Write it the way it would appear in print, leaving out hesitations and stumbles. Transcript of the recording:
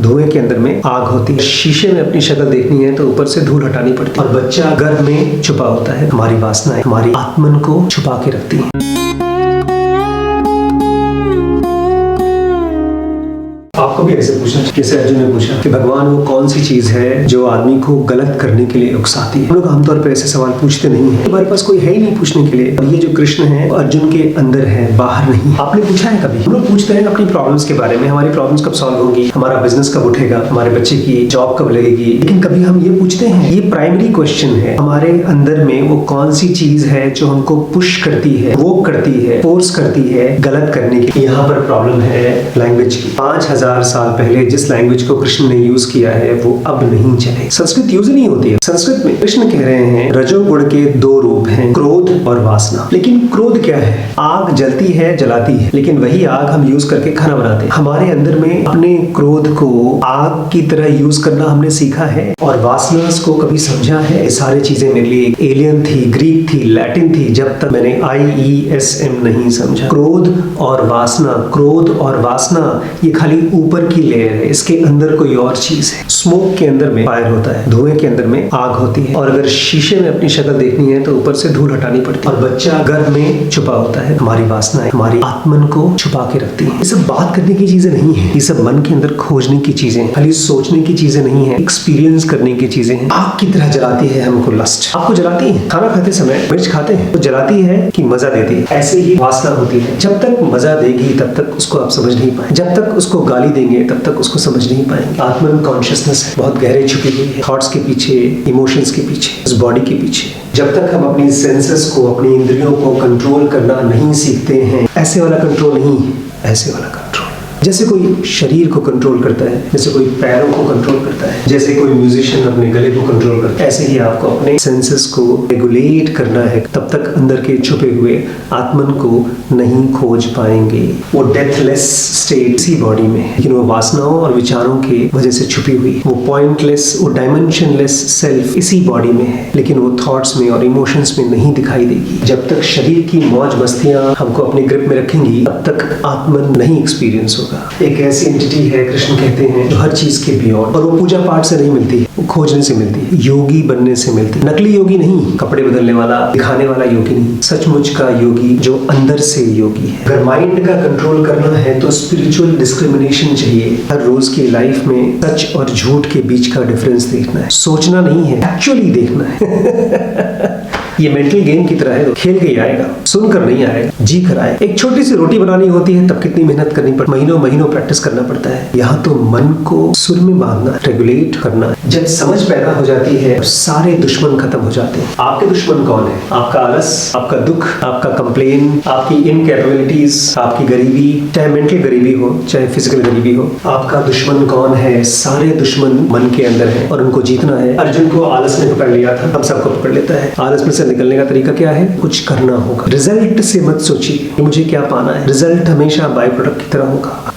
धुएं के अंदर में आग होती है। शीशे में अपनी शक्ल देखनी है तो ऊपर से धूल हटानी पड़ती है। और बच्चा गर्भ में छुपा होता है। हमारी वासनाएं हमारी आत्मन को छुपा के रखती है। आपको भी ऐसे पूछना, जैसे अर्जुन ने पूछा कि भगवान वो कौन सी चीज है जो आदमी को गलत करने के लिए उकसाती है। हम लोग आमतौर पर ऐसे सवाल पूछते नहीं है, हमारे पास कोई है ही नहीं पूछने के लिए। और ये जो कृष्ण है अर्जुन के अंदर है, बाहर नहीं। आपने पूछा है कभी? हम लोग पूछते हैं अपनी प्रॉब्लम्स के बारे में, हमारी प्रॉब्लम्स कब सॉल्व होंगी, हमारा बिजनेस कब उठेगा, हमारे बच्चे की जॉब कब लगेगी। लेकिन कभी हम ये पूछते हैं, ये प्राइमरी क्वेश्चन है, हमारे अंदर में वो कौन सी चीज है जो हमको पुश करती है, वो करती है, फोर्स करती है गलत करने की। यहाँ पर प्रॉब्लम है लैंग्वेज की। 5000 साल पहले जिस लैंग्वेज को कृष्ण ने यूज किया है वो अब नहीं चले। संस्कृत यूज नहीं होती है। संस्कृत में कृष्ण कह रहे हैं रजोगुण के दो रूप हैं, क्रोध और वासना। लेकिन क्रोध क्या है? आग जलती है, जलाती है, लेकिन वही आग हम यूज करके खाना बनाते हैं। हमारे अंदर में अपने क्रोध को आग की तरह यूज करना हमने सीखा है और वासना को कभी समझा है। ये सारी चीजें मेरे लिए एलियन थी, ग्रीक थी, लैटिन थी, जब तक मैंने IESM नहीं समझा। क्रोध और वासना ये खाली ऊपर की लेयर है, इसके अंदर कोई और चीज है। स्मोक के अंदर में फायर होता है, धुएं के अंदर में आग होती है। और अगर शीशे में अपनी शक्ल देखनी है तो ऊपर से धूल हटानी पड़ती है। और बच्चा गर्भ में छुपा होता है। हमारी वासनाएं हमारी आत्मन को छुपा के रखती है। ये सब बात करने की चीजें नहीं है, ये सब मन के अंदर खोजने की चीजें, खाली सोचने की चीजें नहीं है, एक्सपीरियंस करने की चीजें हैं। आग की तरह जलाती है हमको लस्ट। आपको जलाती है? खाना खाते समय मिर्च खाते हैं तो जलाती है कि मजा देती है? ऐसे ही वासना होती है। जब तक मजा देगी तब तक उसको आप समझ नहीं पाए, जब तक उसको गाली देंगे तब तक उसको समझ नहीं पाएंगे। आत्मन कॉन्शियसनेस है, बहुत गहरे छुपी हुई है, थॉट्स के पीछे, इमोशंस के पीछे, इस बॉडी के पीछे। जब तक हम अपनी सेंसेस को, अपनी इंद्रियों को कंट्रोल करना नहीं सीखते हैं, ऐसे वाला कंट्रोल नहीं, ऐसे वाला कंट्रोल, जैसे कोई शरीर को कंट्रोल करता है, जैसे कोई पैरों को कंट्रोल करता है, जैसे कोई म्यूजिशियन अपने गले को कंट्रोल करता है, ऐसे ही आपको अपने सेंसेस को रेगुलेट करना है। तब तक अंदर के छुपे हुए आत्मन को नहीं खोज पाएंगे। वो डेथलेस स्टेट इसी बॉडी में है, लेकिन वो वासनाओं और विचारों के वजह से छुपी हुई। वो पॉइंटलेस, वो डायमेंशनलेस सेल्फ इसी बॉडी में है, लेकिन वो थॉट्स में और इमोशंस में नहीं दिखाई देगी। जब तक शरीर की मौज मस्तियां हमको अपने ग्रिप में रखेंगी तब तक आत्मन नहीं एक्सपीरियंस होगा। एक ऐसी एंटिटी है, कृष्ण कहते हैं, जो हर चीज के बियॉन्ड, और वो पूजा पाठ से नहीं मिलती, वो खोजने से मिलती है, योगी बनने से मिलती है। नकली योगी नहीं, कपड़े बदलने वाला, दिखाने वाला योगी नहीं, सचमुच का योगी जो अंदर से योगी है। अगर माइंड का कंट्रोल करना है तो स्पिरिचुअल डिस्क्रिमिनेशन चाहिए। हर रोज की लाइफ में सच और झूठ के बीच का डिफरेंस देखना है, सोचना नहीं है, एक्चुअली देखना है। ये मेंटल गेम की तरह है, खेल के ही आएगा, सुनकर नहीं आएगा, जी कर आएगा। एक छोटी सी रोटी बनानी होती है तब कितनी मेहनत करनी पड़ती है, महीनों महीनों प्रैक्टिस करना पड़ता है। यहाँ तो मन को सुर में बांधना, रेगुलेट करना। जब समझ पैदा हो जाती है सारे दुश्मन खत्म हो जाते हैं। आपके दुश्मन कौन है? आपका आलस, आपका दुख, आपका कंप्लेन, आपकी इनकैपेबिलिटीज, आपकी गरीबी, चाहे मेंटल गरीबी हो चाहे फिजिकल गरीबी हो। आपका दुश्मन कौन है? सारे दुश्मन मन के अंदर है और उनको जीतना है। अर्जुन को आलस ने पकड़ लिया था, हम सबको पकड़ लेता है। आलस में निकलने का तरीका क्या है? कुछ करना होगा। रिजल्ट से मत सोचिए कि मुझे क्या पाना है, रिजल्ट हमेशा बाय प्रोडक्ट की तरह होगा।